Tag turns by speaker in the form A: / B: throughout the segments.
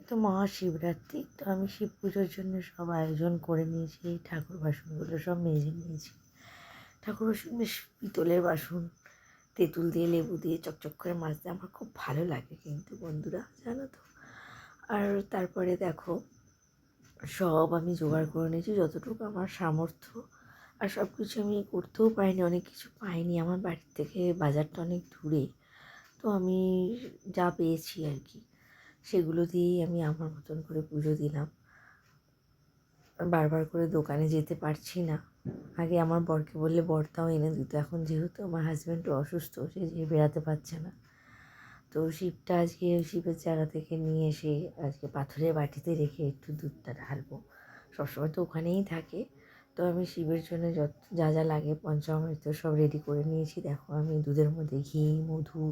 A: তো মহাশিবরাত্রি, তো আমি শিব পুজোর জন্য সব আয়োজন করে নিয়েছি। এই ঠাকুর বাসনগুলো সব মেজে নিয়েছি। ঠাকুর বাসন বেশ পিতলের বাসন, তেঁতুল দিয়ে লেবু দিয়ে চকচক করে মাজতে আমার খুব ভালো লাগে কিন্তু বন্ধুরা, জানো তো। আর তারপরে দেখো, সব আমি জোগাড় করে নিয়েছি যতটুকু আমার সামর্থ্য। আর সব কিছু আমি করতেও পারিনি, অনেক কিছু পাইনি, আমার বাড়ির থেকে বাজারটা অনেক দূরে। তো আমি যা পেয়েছি আর কি, সেগুলো দিয়েই আমি আমার মতন করে পুজো দিলাম। বারবার করে দোকানে যেতে পারছি না। আগে আমার বরকে বললে বর তাও এনে দিত, এখন যেহেতু আমার হাজব্যান্ডও অসুস্থ, সে যে বেরাতে পারছে না, তো শিবটা আজকে শিবের জায়গা থেকে নিয়ে এসে আজকে পাথরের বাটিতে রেখে একটু দুধটা ঢালবো। সবসময় তো ওখানেই থাকে। তো আমি শিবের জন্য যা যা লাগে পঞ্চামৃত সব রেডি করে নিয়েছি। দেখো, আমি দুধের মধ্যে ঘি, মধু,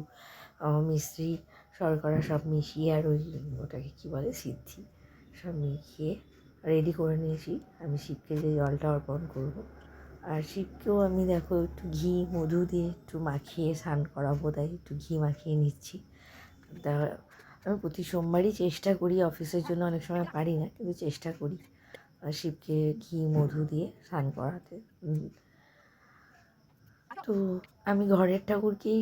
A: মিশ্রি, শর্করা সব মিশিয়ে, আর ওটাকে কী বলে, সিদ্ধি, সব মিশিয়ে রেডি করে নিয়েছি। আমি শিবকে যে জলটা অর্পণ করব, আর শিবকেও আমি দেখো একটু ঘি মধু দিয়ে একটু মাখিয়ে স্নান করাবো, তাই একটু ঘি মাখিয়ে নিচ্ছি। তা আমি প্রতি সোমবারই চেষ্টা করি, অফিসের জন্য অনেক সময় পারি না, কিন্তু চেষ্টা করি শিবকে ঘি মধু দিয়ে স্নান করাতে। তো আমি ঘরের ঠাকুরকেই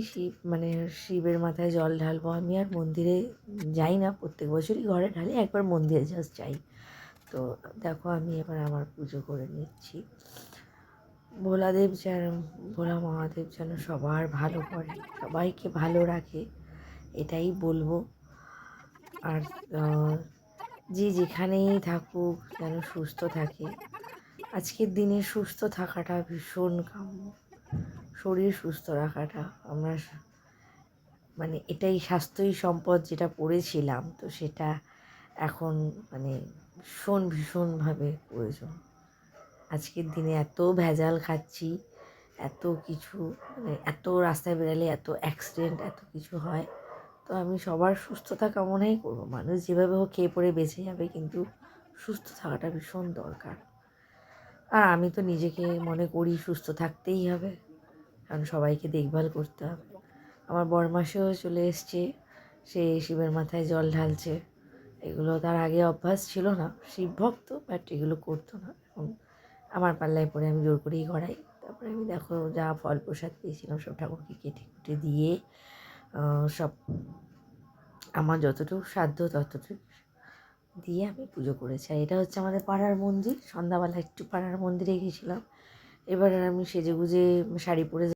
A: শিবের মাথায় জল ঢালবো। আমি আর মন্দিরে যাই না, প্রত্যেক বছরই ঘরে ঢালি, একবার মন্দিরে জাস্ট যাই। তো দেখো, আমি এবার আমার পুজো করে নিচ্ছি। ভোলা মহাদেব যেন সবার ভালো করে, সবাইকে ভালো রাখে, এটাই বলবো। আর যে যেখানেই থাকুক যেন সুস্থ থাকে। আজকের দিনে সুস্থ থাকাটা ভীষণ কাম্য। শরীর সুস্থ রাখাটা আমরা এটাই স্বাস্থ্যই সম্পদ, যেটা পড়েছিলাম, তো সেটা এখন ভীষণভাবে প্রয়োজন। আজকের দিনে এত ভেজাল খাচ্ছি, এত কিছু, এত রাস্তায় বেরালে এত অ্যাক্সিডেন্ট, এত কিছু হয়। তো আমি সবার সুস্থতা কামনাই করবো। মানুষ যেভাবে হোক খেয়ে পড়ে বেঁচে যাবে, কিন্তু সুস্থ থাকাটা ভীষণ দরকার। আর আমি তো নিজেকে মনে করি সুস্থ থাকতেই হবে, কারণ সবাইকে দেখভাল করতে হবে। আমার বরমাসেও চলে এসছে, সে শিবের মাথায় জল ঢালছে। এগুলো তার আগে অভ্যাস ছিল না, শিব ভক্ত, বাট এগুলো করতো না। এখন আমার পাল্লায় পড়ে আমি জোর করেই করাই। তারপরে আমি দেখো, যা ফল প্রসাদ পেয়েছিলাম সব ঠাকুরকে কেটে কুটে দিয়ে সব আমার যতটুকু সাধ্য ততটুকু দিয়ে আমি পুজো করেছি। আর এটা হচ্ছে আমাদের পাড়ার মন্দির। সন্ধ্যাবেলা একটু পাড়ার মন্দিরে গেছিলাম। এবার আমি সেজেগুজে শাড়ি পরে